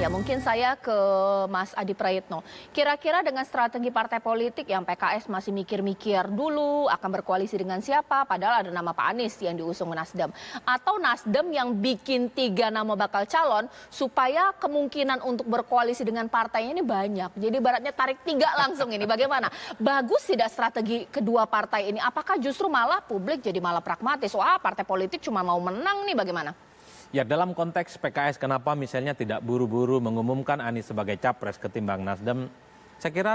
Ya, mungkin saya ke Mas Adi Prayitno. Kira-kira dengan strategi partai politik yang PKS masih mikir-mikir dulu akan berkoalisi dengan siapa, padahal ada nama Pak Anies yang diusung Nasdem. Atau Nasdem yang bikin 3 nama bakal calon supaya kemungkinan untuk berkoalisi dengan partainya ini banyak. Jadi ibaratnya tarik 3 langsung ini. Bagaimana? Bagus tidak strategi kedua partai ini? Apakah justru malah publik jadi malah pragmatis? Wah, partai politik cuma mau menang nih, bagaimana? Ya, dalam konteks PKS kenapa misalnya tidak buru-buru mengumumkan Anies sebagai capres ketimbang Nasdem, saya kira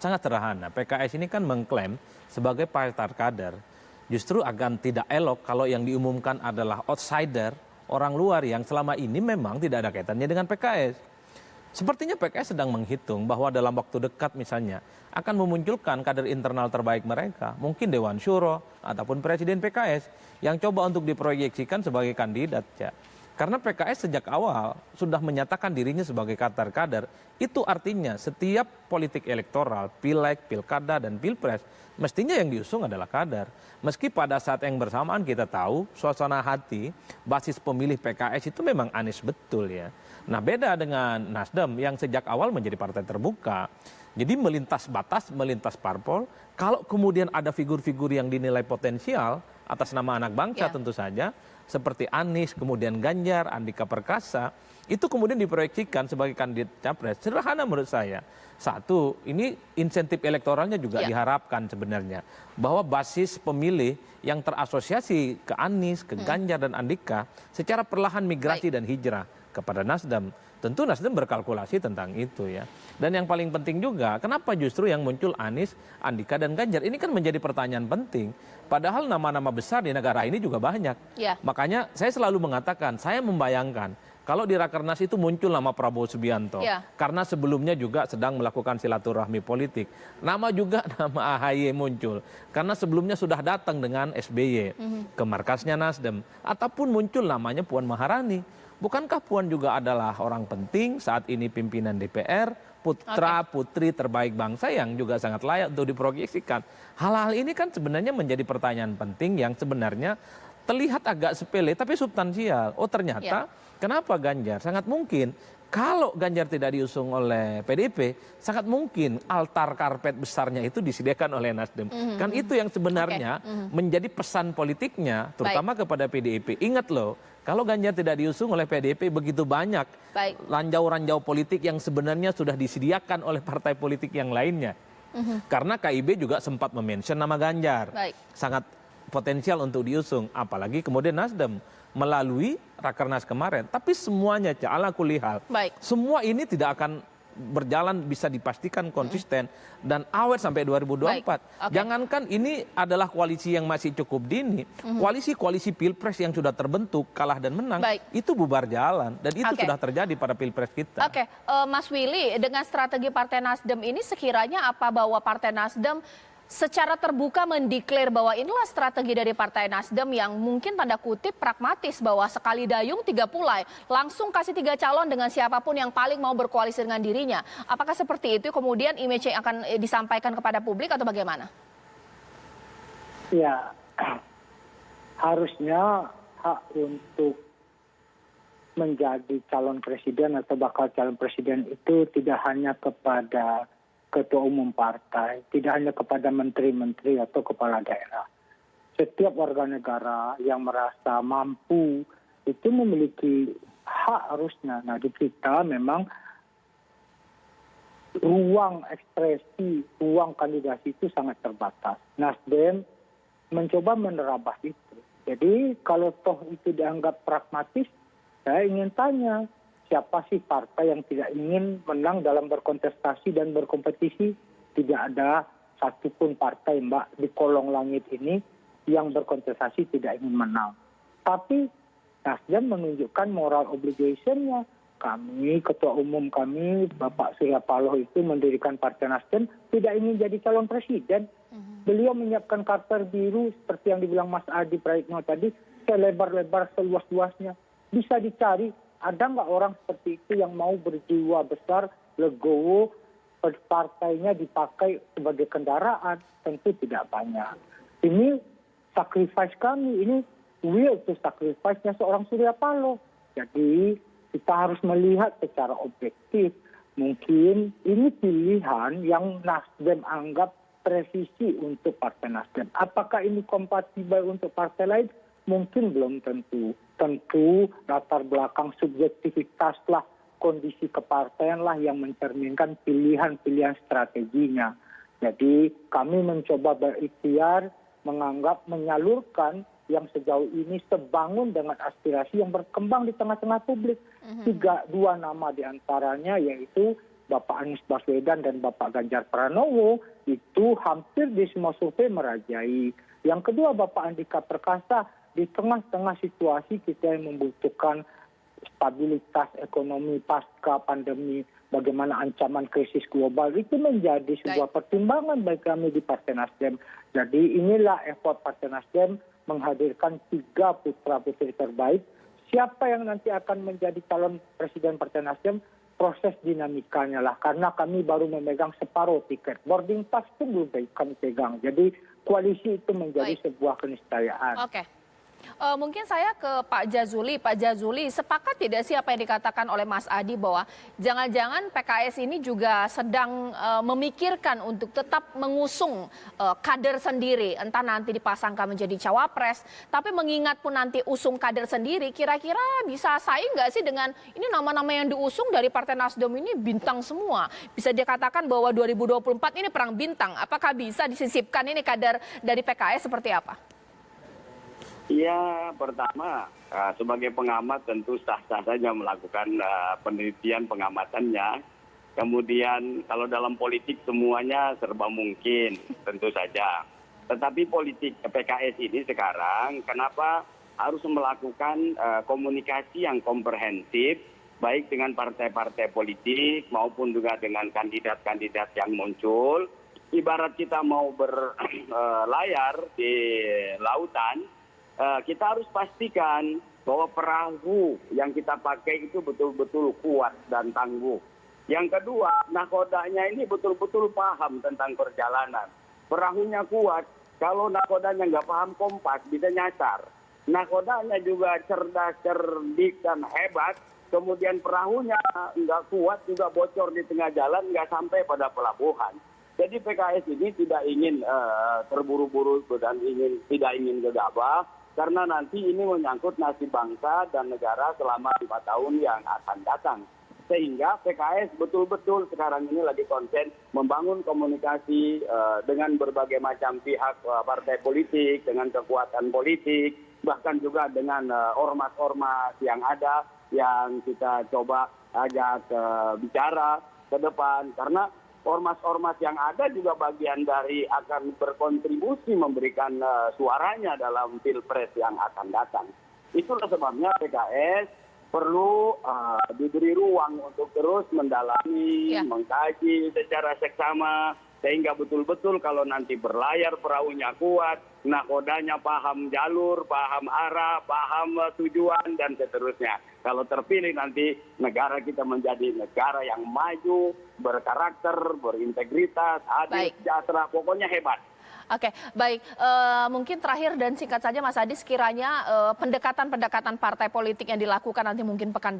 sangat sederhana. PKS ini kan mengklaim sebagai partai kader. Justru akan tidak elok kalau yang diumumkan adalah outsider, orang luar yang selama ini memang tidak ada kaitannya dengan PKS. Sepertinya PKS sedang menghitung bahwa dalam waktu dekat misalnya akan memunculkan kader internal terbaik mereka, mungkin Dewan Syuro ataupun Presiden PKS yang coba untuk diproyeksikan sebagai kandidat. Ya. Karena PKS sejak awal sudah menyatakan dirinya sebagai kader, itu artinya setiap politik elektoral, pileg, pilkada, dan pilpres, mestinya yang diusung adalah kader. Meski pada saat yang bersamaan kita tahu suasana hati basis pemilih PKS itu memang Anies betul ya. Nah, beda dengan Nasdem yang sejak awal menjadi partai terbuka. Jadi melintas batas, melintas parpol, kalau kemudian ada figur-figur yang dinilai potensial atas nama anak bangsa tentu saja, seperti Anies, kemudian Ganjar, Andika Perkasa, itu kemudian diproyeksikan sebagai kandidat capres. Sederhana menurut saya. Satu, ini insentif elektoralnya juga diharapkan sebenarnya. Bahwa basis pemilih yang terasosiasi ke Anies, ke Ganjar, dan Andika, secara perlahan migrasi dan hijrah kepada Nasdem. Tentu Nasdem berkalkulasi tentang itu ya. Dan yang paling penting juga, kenapa justru yang muncul Anies, Andika, dan Ganjar? Ini kan menjadi pertanyaan penting. Padahal nama-nama besar di negara ini juga banyak. Makanya saya selalu mengatakan, saya membayangkan kalau di Rakernas itu muncul nama Prabowo Subianto. Karena sebelumnya juga sedang melakukan silaturahmi politik. Nama juga nama AHY muncul. Karena sebelumnya sudah datang dengan SBY ke markasnya Nasdem. Ataupun muncul namanya Puan Maharani. Bukankah Puan juga adalah orang penting saat ini pimpinan DPR, putra putri terbaik bangsa yang juga sangat layak untuk diproyeksikan. Hal-hal ini kan sebenarnya menjadi pertanyaan penting yang sebenarnya terlihat agak sepele tapi substansial. Oh ternyata kenapa Ganjar? Sangat mungkin kalau Ganjar tidak diusung oleh PDIP, sangat mungkin altar karpet besarnya itu disediakan oleh Nasdem. Kan itu yang sebenarnya menjadi pesan politiknya, terutama kepada PDIP. Ingat loh, kalau Ganjar tidak diusung oleh PDIP, begitu banyak ranjau-ranjau politik yang sebenarnya sudah disediakan oleh partai politik yang lainnya. Karena KIB juga sempat memention nama Ganjar. Sangat potensial untuk diusung, apalagi kemudian Nasdem melalui Rakernas kemarin. Tapi semuanya ala kulihal, semua ini tidak akan berjalan bisa dipastikan konsisten dan awet sampai 2024. Jangankan ini adalah koalisi yang masih cukup dini, koalisi-koalisi pilpres yang sudah terbentuk, kalah dan menang, itu bubar jalan. Dan itu sudah terjadi pada pilpres kita. Mas Willy, dengan strategi Partai Nasdem ini sekiranya apa bahwa Partai Nasdem secara terbuka mendeklar bahwa inilah strategi dari Partai Nasdem yang mungkin tanda kutip pragmatis bahwa sekali dayung 3 pulai, langsung kasih 3 calon dengan siapapun yang paling mau berkoalisi dengan dirinya. Apakah seperti itu kemudian image yang akan disampaikan kepada publik atau bagaimana? Ya, harusnya hak untuk menjadi calon presiden atau bakal calon presiden itu tidak hanya kepada ketua umum partai, tidak hanya kepada menteri-menteri atau kepala daerah. Setiap warga negara yang merasa mampu itu memiliki hak harusnya. Nah, di kita memang ruang ekspresi, ruang kandidasi itu sangat terbatas. Nasdem mencoba menerabas itu. Jadi kalau toh itu dianggap pragmatis, saya ingin tanya, siapa sih partai yang tidak ingin menang dalam berkontestasi dan berkompetisi? Tidak ada satupun partai, Mbak, di kolong langit ini yang berkontestasi tidak ingin menang. Tapi Nasdem menunjukkan moral obligation-nya. Kami, ketua umum kami, Bapak Surya Paloh itu mendirikan Partai Nasdem, tidak ingin jadi calon presiden. Beliau menyiapkan karpet biru seperti yang dibilang Mas Adi Praitno tadi, selebar-lebar seluas-luasnya. Bisa dicari. Ada nggak orang seperti itu yang mau berjiwa besar, legowo, partainya dipakai sebagai kendaraan? Tentu tidak banyak. Ini sacrifice kami, ini will to sacrifice-nya seorang Surya Paloh. Jadi kita harus melihat secara objektif. Mungkin ini pilihan yang Nasdem anggap presisi untuk Partai Nasdem. Apakah ini kompatibel untuk partai lain? Mungkin belum tentu. Tentu latar belakang subjektivitas lah, kondisi kepartaian lah yang mencerminkan pilihan-pilihan strateginya. Jadi kami mencoba berikhtiar, menganggap menyalurkan yang sejauh ini sebangun dengan aspirasi yang berkembang di tengah-tengah publik. Dua nama diantaranya yaitu Bapak Anies Baswedan dan Bapak Ganjar Pranowo itu hampir di semua survei merajai. Yang kedua Bapak Andika Perkasa, di tengah-tengah situasi kita yang membutuhkan stabilitas ekonomi pasca pandemi, bagaimana ancaman krisis global itu menjadi sebuah pertimbangan bagi kami di Partai Nasdem. Jadi inilah effort Partai Nasdem menghadirkan 3 putra-putri terbaik. Siapa yang nanti akan menjadi calon presiden Partai Nasdem, proses dinamikanya lah. Karena kami baru memegang separuh tiket. Boarding pass itu belum kami pegang. Jadi koalisi itu menjadi sebuah keniscayaan. Oke. Mungkin saya ke Pak Jazuli. Pak Jazuli, sepakat tidak sih apa yang dikatakan oleh Mas Adi bahwa jangan-jangan PKS ini juga sedang memikirkan untuk tetap mengusung kader sendiri, entah nanti dipasangkan menjadi cawapres, tapi mengingat pun nanti usung kader sendiri, kira-kira bisa saing nggak sih dengan ini nama-nama yang diusung dari Partai Nasdem ini bintang semua. Bisa dikatakan bahwa 2024 ini perang bintang. Apakah bisa disisipkan ini kader dari PKS seperti apa? Ya, pertama sebagai pengamat tentu sah-sah saja melakukan penelitian pengamatannya. Kemudian kalau dalam politik semuanya serba mungkin, tentu saja. Tetapi politik PKS ini sekarang kenapa harus melakukan komunikasi yang komprehensif, baik dengan partai-partai politik maupun juga dengan kandidat-kandidat yang muncul. Ibarat kita mau berlayar di lautan, kita harus pastikan bahwa perahu yang kita pakai itu betul-betul kuat dan tangguh. Yang kedua, nakodanya ini betul-betul paham tentang perjalanan. Perahunya kuat, kalau nakodanya nggak paham kompas bisa nyasar. Nakodanya juga cerdas, cerdik, dan hebat, kemudian perahunya nggak kuat juga bocor di tengah jalan, nggak sampai pada pelabuhan. Jadi PKS ini tidak ingin terburu-buru dan tidak ingin gegabah, karena nanti ini menyangkut nasib bangsa dan negara selama 5 tahun yang akan datang. Sehingga PKS betul-betul sekarang ini lagi konsen membangun komunikasi dengan berbagai macam pihak partai politik, dengan kekuatan politik, bahkan juga dengan ormas-ormas yang ada yang kita coba ajak bicara ke depan. Karena ormas-ormas yang ada juga bagian dari akan berkontribusi memberikan suaranya dalam pilpres yang akan datang. Itulah sebabnya PKS perlu diberi ruang untuk terus mendalami, mengkaji secara seksama, sehingga betul-betul kalau nanti berlayar perahunya kuat, nakodanya paham jalur, paham arah, paham tujuan, dan seterusnya. Kalau terpilih nanti negara kita menjadi negara yang maju, berkarakter, berintegritas, adil, sejahtera, pokoknya hebat. Oke, baik. Mungkin terakhir dan singkat saja Mas Adi, sekiranya pendekatan-pendekatan partai politik yang dilakukan nanti mungkin pekan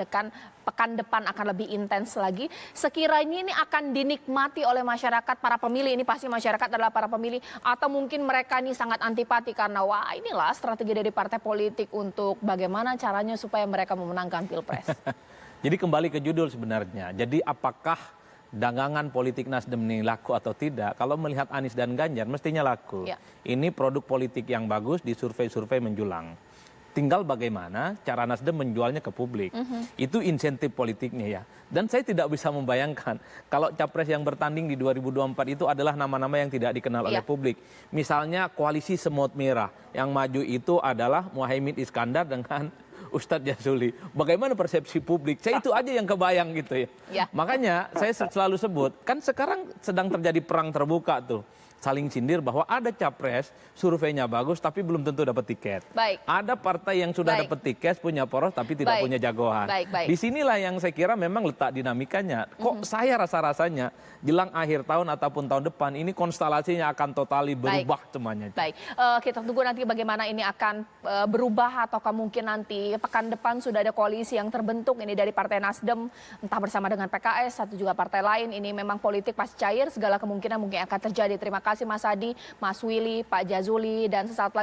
depan akan lebih intens lagi. Sekiranya ini akan dinikmati oleh masyarakat, para pemilih, ini pasti masyarakat adalah para pemilih, atau mungkin mereka ini sangat antipati karena wah inilah strategi dari partai politik untuk bagaimana caranya supaya mereka memenangkan Pilpres. Jadi kembali ke judul sebenarnya. Jadi apakah dagangan politik Nasdem ini laku atau tidak? Kalau melihat Anies dan Ganjar mestinya laku. Ini produk politik yang bagus, di survei-survei menjulang. Tinggal bagaimana cara Nasdem menjualnya ke publik. Itu insentif politiknya ya. Dan saya tidak bisa membayangkan kalau capres yang bertanding di 2024 itu adalah nama-nama yang tidak dikenal oleh publik. Misalnya koalisi semut merah yang maju itu adalah Muhaimin Iskandar dengan Ustadz Jazuli. Bagaimana persepsi publik? Saya itu aja yang kebayang gitu ya. Makanya saya selalu sebut, kan sekarang sedang terjadi perang terbuka tuh. saling sindir bahwa ada capres surveinya bagus tapi belum tentu dapat tiket. Baik. Ada partai yang sudah Baik. dapat tiket, punya poros tapi tidak Baik. punya jagoan. Baik. Disinilah yang saya kira memang letak dinamikanya. Kok saya rasa-rasanya jelang akhir tahun ataupun tahun depan ini konstelasinya akan totali berubah semuanya. Baik, kita tunggu nanti bagaimana ini akan berubah ataukah mungkin nanti pekan depan sudah ada koalisi yang terbentuk ini dari Partai Nasdem entah bersama dengan PKS atau juga partai lain. Ini memang politik pasti cair, segala kemungkinan mungkin akan terjadi. Terima kasih Mas Adi, Mas Willy, Pak Jazuli dan sesaat lagi